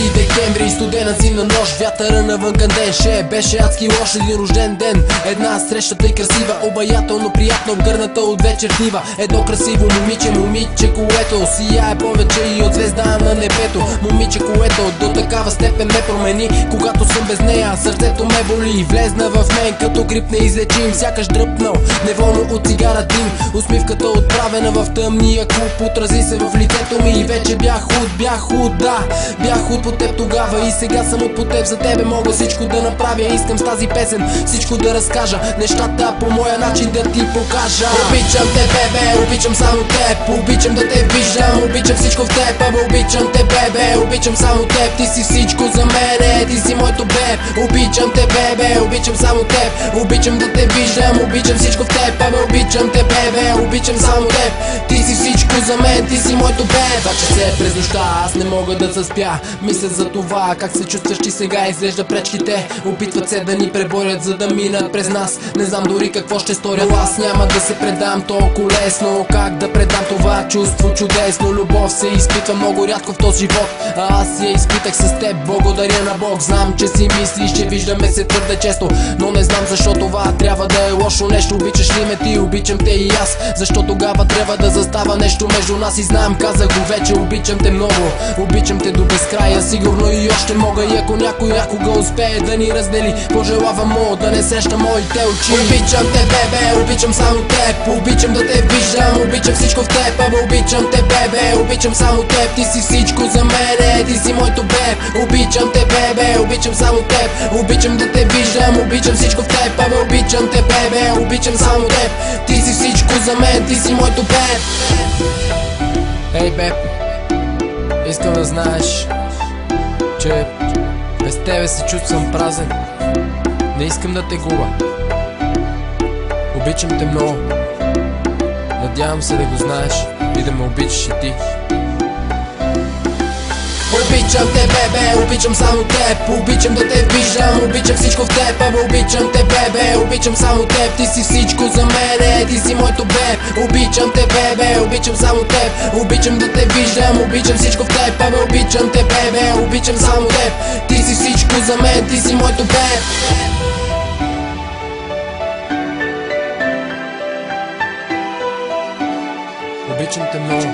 декември, студена зимна нощ, вятъра навън кандеше. Беше адски лош един рожден ден, една среща тъй красива, обаятелно приятно, обгърната от вечер дива. Едно красиво момиче, което сияе повече и от звезда на небето. Момиче, което до такава степен ме промени, когато съм без нея, сърцето ме боли. Влезна в мен като грип неизлечим, сякаш дръпнал неволно от цигара дим. Усмивката отправена в тъмния клуб отрази се в лицето ми и вече бях худ, да, бях худ по теб тогава и сега съм от по теб. За тебе мога всичко да направя, искам с тази песен всичко да разкажа, нещата по моя начин да ти покажа. Обичам те, бебе, обичам само теб, обичам да те виждам, обичам всичко в теб, абе обичам те, бебе, обичам само теб, ти си всичко за мене, ти си моето беб. Обичам те, бебе, обичам само теб, обичам да те виждам, обичам всичко в теб, абе обичам те, бебе, обичам само теб, ти си всичко за мен, ти си моето беб. Баче се през нощта, аз не мога да заспя, мисля за това как се чувстваш ти сега, изглежда пречките опитват се да ни преборят, за да минат през нас. Не знам дори какво ще сторя, аз няма да се предам толкова лесно. Как да предам това чувство чудесно? Любов се изпитва много рядко в този живот, а аз я изпитах с теб, благодаря на Бог. Знам, че си мислиш, че виждаме се твърде често, но не знам защо това трябва да е лошо нещо. Обичаш ли ме ти, обичам те и аз, защо тогава трябва да застава нещо между нас? И знам, казах го вече, обичам те много, обичам те до безкрая, сигурно и още мога. И ако някой някога успее да ни раздели, пожелавам му да не среща моите очи. Обичам те, бебе, обичам само теб, обичам да те виждам, обичам всичко в теб, абе обичам те, бебе, обичам само теб, ти си всичко за мене, ти си моето беб. Обичам те, бебе, обичам само теб, обичам да те виждам, обичам всичко в теб, абе обичам те, бебе, обичам само теб, ти си всичко за мен, ти си моето беб. Ей, беб, искам да знаеш, че без тебе се чувствам празен, не искам да те губа. Обичам те много, надявам се да го знаеш и да ме обичаш и ти. Обичам те, бебе, обичам само теб, обичам да те виждам, обичам всичко в теб, абе обичам те, бебе, обичам само теб, ти си всичко за мене, ти си моето беб. Обичам те, бебе, обичам само теб, обичам да те виждам, обичам всичко в теб, абе обичам те, бебе, обичам само теб, ти си всичко за мен, ти си моето беб. Обичам те много.